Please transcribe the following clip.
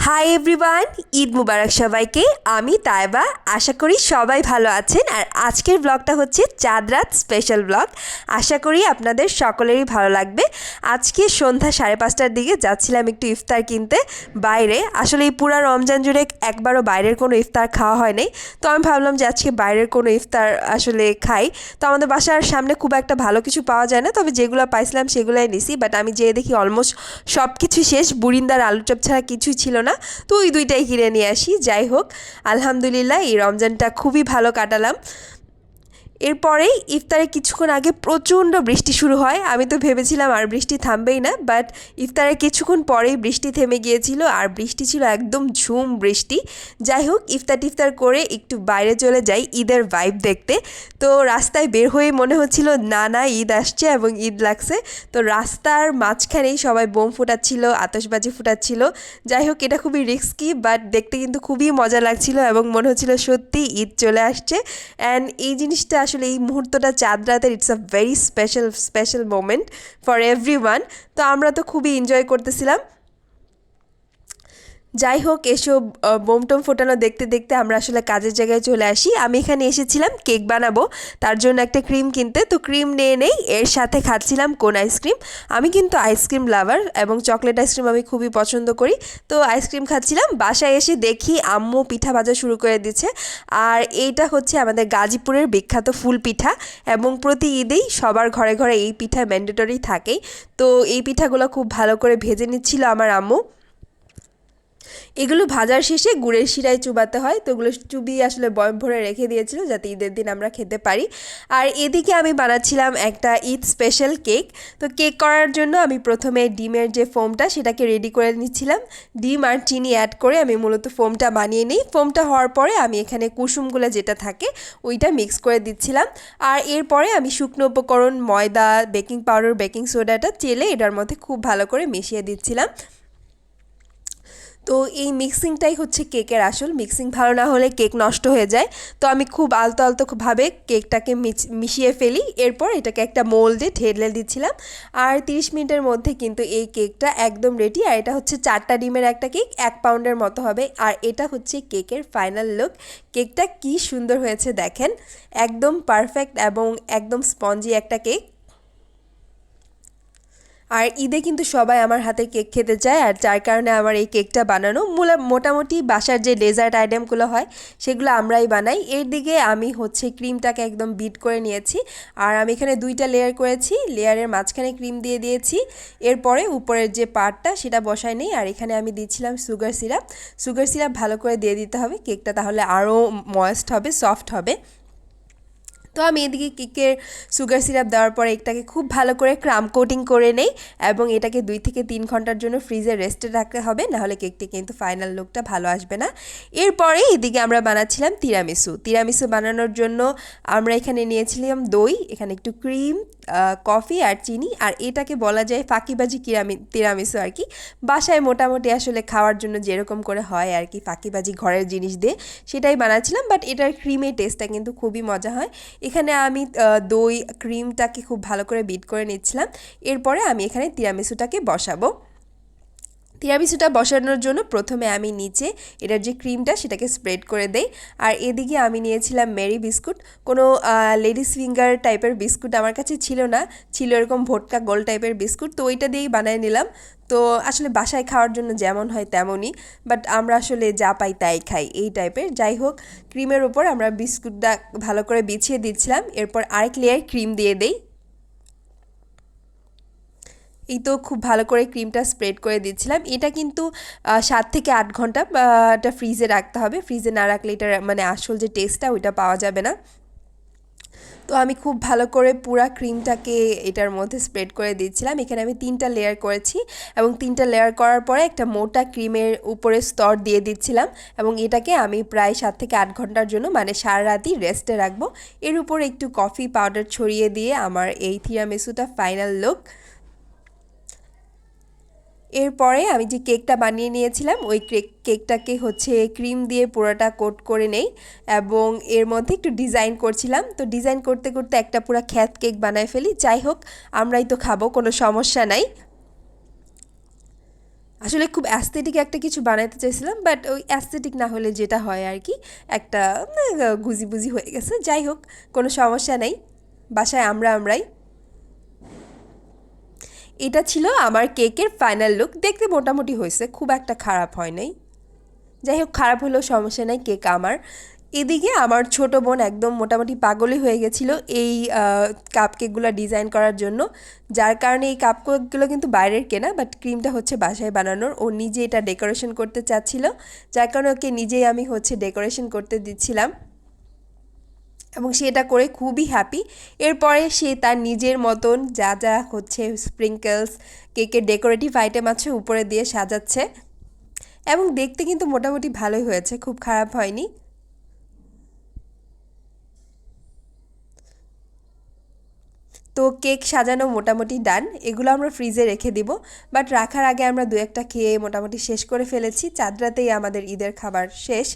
Hi everyone, Eid মুবারক সবাইকে। আমি তাইবা, আশা করি সবাই ভালো আছেন। আর আজকের ব্লগটা হচ্ছে চাঁদ রাত স্পেশাল ব্লগ। আশা করি আপনাদের সকলেরই ভালো লাগবে। আজকে সন্ধ্যা 5:30টার দিকে যাচ্ছিলাম একটু ইফতার কিনতে বাইরে। আসলে এই পুরো রমজান জুড়ে একবারও বাইরের কোনো ইফতার খাওয়া হয় নাই, তো আমি ভাবলাম যে আজকে বাইরের কোনো ইফতার আসলে খাই। তো আমাদের বাসার সামনে খুব একটা ভালো কিছু পাওয়া যায় না, তবে যেগুলো পাইছিলাম সেগুলোই নিছি। বাট আমি যেয়ে দেখি অলমোস্ট সব কিছু শেষ, বুরিন্দার আলুচপ ছাড়া কিছুই ছিল না। তো ওই দুইটাই কিনে নিয়ে আসি। যাই হোক, আলহামদুলিল্লাহ এই রমজানটা খুবই ভালো কাটালাম। এরপরেই ইফতারের কিছুক্ষণ আগে প্রচণ্ড বৃষ্টি শুরু হয়। আমি তো ভেবেছিলাম আর বৃষ্টি থামবেই না, বাট ইফতারের কিছুক্ষণ পরেই বৃষ্টি থেমে গিয়েছিল, আর বৃষ্টি ছিল একদম ঝুম বৃষ্টি। যাই হোক, ইফতার করে একটু বাইরে চলে যাই ঈদের ভাইব দেখতে। তো রাস্তায় বের হয়ে মনে হচ্ছিল না ঈদ আসছে এবং ঈদ লাগছে। তো রাস্তার মাঝখানেই সবাই বোম ফুটাচ্ছিল, আতশবাজি ফুটাচ্ছিল। যাই হোক, এটা খুবই রিস্কি, বাট দেখতে কিন্তু খুবই মজা লাগছিল এবং মনে হচ্ছিল সত্যি ঈদ চলে আসছে। অ্যান্ড এই জিনিসটা আসলে এই মুহূর্তটা চাঁদ রাতের, it's a very special moment for everyone. তো আমরা তো খুবই এনজয় করতেছিলাম। যাই হোক, এসব বোম টোম ফোটানো দেখতে দেখতে আমরা আসলে কাজের জায়গায় চলে আসি। আমি এখানে এসেছিলাম কেক বানাবো, তার জন্য একটা ক্রিম কিনতে। তো ক্রিম নিয়ে নেই, এর সাথে খাচ্ছিলাম কোন আইসক্রিম। আমি কিন্তু আইসক্রিম লাভার এবং চকলেট আইসক্রিম আমি খুবই পছন্দ করি। তো আইসক্রিম খাচ্ছিলাম। বাসায় এসে দেখি আম্মু পিঠা ভাজা শুরু করে দিচ্ছে। আর এইটা হচ্ছে আমাদের গাজীপুরের বিখ্যাত ফুল পিঠা, এবং প্রতি ঈদেই সবার ঘরে ঘরে এই পিঠা ম্যান্ডেটরি থাকেই। তো এই পিঠাগুলো খুব ভালো করে ভেজে নিচ্ছিল আমার আম্মু। এগুলো ভাজার শেষে গুড়ের শিরায় চুবাতে হয়, তো ওগুলো চুবিয়ে আসলে বয়ম ভরে রেখে দিয়েছিল যাতে ঈদের দিন আমরা খেতে পারি। আর এদিকে আমি বানাচ্ছিলাম একটা ঈদ স্পেশাল কেক। তো কেক করার জন্য আমি প্রথমে ডিমের যে ফোমটা সেটাকে রেডি করে নিচ্ছিলাম। ডিম আর চিনি অ্যাড করে আমি মূলত ফোমটা বানিয়ে নিই। ফোমটা হওয়ার পরে আমি এখানে কুসুমগুলো যেটা থাকে ওইটা মিক্স করে দিচ্ছিলাম। আর এরপরে আমি শুকনো উপকরণ ময়দা, বেকিং পাউডার, বেকিং সোডাটা চেলে এটার মধ্যে খুব ভালো করে মিশিয়ে দিচ্ছিলাম। তো এই মিক্সিংটাই হচ্ছে কেকের আসল। মিক্সিং ভালো না হলে কেক নষ্ট হয়ে যায়। তো আমি খুব আলতোভাবে কেকটাকে মিশিয়ে ফেলি। এরপর এটাকে একটা মোল্ডে ঢেলে দিচ্ছিলাম। আর 30 মিনিটের মধ্যে কিন্তু এই কেকটা একদম রেডি। আর এটা হচ্ছে 4টা ডিমের একটা কেক, 1 পাউন্ডের মতো হবে। আর এটা হচ্ছে কেকের ফাইনাল লুক। কেকটা কি সুন্দর হয়েছে দেখেন, একদম পারফেক্ট এবং একদম স্পঞ্জি একটা কেক। আর ঈদে কিন্তু সবাই আমার হাতে কেক খেতে চায়, আর যার কারণে আমার এই কেকটা বানানো। মোটামুটি বাসার যে ডেজার্ট আইটেমগুলো হয় সেগুলো আমরাই বানাই। এর দিকে আমি হচ্ছে ক্রিমটাকে একদম বিট করে নিয়েছি। আর আমি এখানে 2টা লেয়ার করেছি, লেয়ারের মাঝখানে ক্রিম দিয়ে দিয়েছি। এরপরে উপরের যে পার্টটা সেটা বসাই নেই। আর এখানে আমি দিচ্ছিলাম সুগার সিরাপ ভালো করে দিয়ে দিতে হবে, কেকটা তাহলে আরও ময়েস্ট হবে, সফট হবে। তো আমি এদিকে কেকের সুগার সিরাপ দেওয়ার পরে এটাকে খুব ভালো করে ক্রাম কোটিং করে নেই, এবং এটাকে 2 থেকে 3 ঘন্টার জন্য ফ্রিজে রেস্টে রাখতে হবে, নাহলে কেকটি কিন্তু ফাইনাল লুকটা ভালো আসবে না। এরপরে এদিকে আমরা বানাচ্ছিলাম তিরামিসু বানানোর জন্য আমরা এখানে নিয়েছিলাম দই, এখানে একটু ক্রিম, কফি আর চিনি। আর এটাকে বলা যায় ফাঁকিবাজি তিরামিসু আর কি। বাসায় মোটামুটি আসলে খাওয়ার জন্য যেরকম করে হয় আর কি, ফাঁকিবাজি ঘরের জিনিস দিয়ে সেটাই বানাচ্ছিলাম। বাট এটার ক্রিমের টেস্টটা কিন্তু খুবই মজা হয়। এখানে আমি দই ক্রিমটাকে খুব ভালো করে বিট করে নিচ্ছিলাম। এরপরে আমি এখানে তিরামিসুটাকে বসাবো। তিরামিসুটা বসানোর জন্য প্রথমে আমি নিচে এটার যে ক্রিমটা সেটাকে স্প্রেড করে দেই। আর এদিকে আমি নিয়েছিলাম মেরি বিস্কুট। কোনো লেডিস ফিঙ্গার টাইপের বিস্কুট আমার কাছে ছিল না, ছিল এরকম ভোটকা গোল টাইপের বিস্কুট। তো ওইটা দিয়েই বানিয়ে নিলাম। তো আসলে বাসায় খাওয়ার জন্য যেমন হয় তেমনই, বাট আমরা আসলে যা পাই তাই খাই এই টাইপের। যাই হোক, ক্রিমের ওপর আমরা বিস্কুটটা ভালো করে বিছিয়ে দিচ্ছিলাম। এরপর আরেক লেয়ার ক্রিম দিয়ে দেই। এই তো খুব ভালো করে ক্রিমটা স্প্রেড করে দিচ্ছিলাম। এটা কিন্তু 7 থেকে 8 ঘন্টা এটা ফ্রিজে রাখতে হবে। ফ্রিজে না রাখলে এটার মানে আসল যে টেস্টটা ওইটা পাওয়া যাবে না। তো আমি খুব ভালো করে পুরা ক্রিমটাকে এটার মধ্যে স্প্রেড করে দিচ্ছিলাম। এখানে আমি 3টা লেয়ার করেছি, এবং 3টা লেয়ার করার পরে একটা মোটা ক্রিমের উপরে স্তর দিয়ে দিচ্ছিলাম, এবং এটাকে আমি প্রায় 7 থেকে 8 ঘন্টার জন্য মানে সারা রাতই রেস্টে রাখবো। এর উপর একটু কফি পাউডার ছড়িয়ে দিয়ে আমার এই তিরামিসুটা ফাইনাল লুক। এরপরে আমি যে কেকটা বানিয়ে নিয়েছিলাম ওই কেকটাকে হচ্ছে ক্রিম দিয়ে পুরোটা কোট করে নেই, এবং এর মধ্যে একটু ডিজাইন করছিলাম। তো ডিজাইন করতে করতে একটা পুরো খ্যাত কেক বানায় ফেলি। যাই হোক, আমরাই তো খাবো, কোনো সমস্যা নাই। আসলে খুব অ্যাস্থেটিক একটা কিছু বানাইতে চাইছিলাম, বাট ওই অ্যাস্থেটিক না হলে যেটা হয় আর কি, একটা গুজি বুজি হয়ে গেছে। যাই হোক, কোনো সমস্যা নেই, বাসায় আমরাই। এটা ছিল আমার কেকের ফাইনাল লুক। দেখতে মোটামুটি হয়েছে, খুব একটা খারাপ হয় নাই। যাই হোক, খারাপ হলেও সমস্যা নাই, কেক আমার। এদিকে আমার ছোট বোন একদম মোটামুটি পাগলই হয়ে গেছিল এই কাপকেকগুলো ডিজাইন করার জন্য, যার কারণে এই কাপকেকগুলো কিন্তু বাইরের কেনা, বাট ক্রিমটা হচ্ছে বাসায় বানানোর। ও নিজে এটা ডেকোরেশন করতে চাচ্ছিল, যার কারণে ওকে নিজেই আমি হচ্ছে ডেকোরেশন করতে দিচ্ছিলাম, এবং সে এটা করে খুবই হ্যাপি। এরপরে সে তার নিজের মতন যা যা হচ্ছে স্প্রিঙ্কেলস, কেকের ডেকোরেটিভ আইটেম আছে উপরে দিয়ে সাজাচ্ছে, এবং দেখতে কিন্তু মোটামুটি ভালোই হয়েছে, খুব খারাপ হয়নি। তো কেক সাজানো মোটামুটি ডান, এগুলো আমরা ফ্রিজে রেখে দিব, বাট রাখার আগে আমরা দু একটা খেয়ে মোটামুটি শেষ করে ফেলেছি। চাঁদ রাতেই আমাদের ঈদের খাবার শেষ।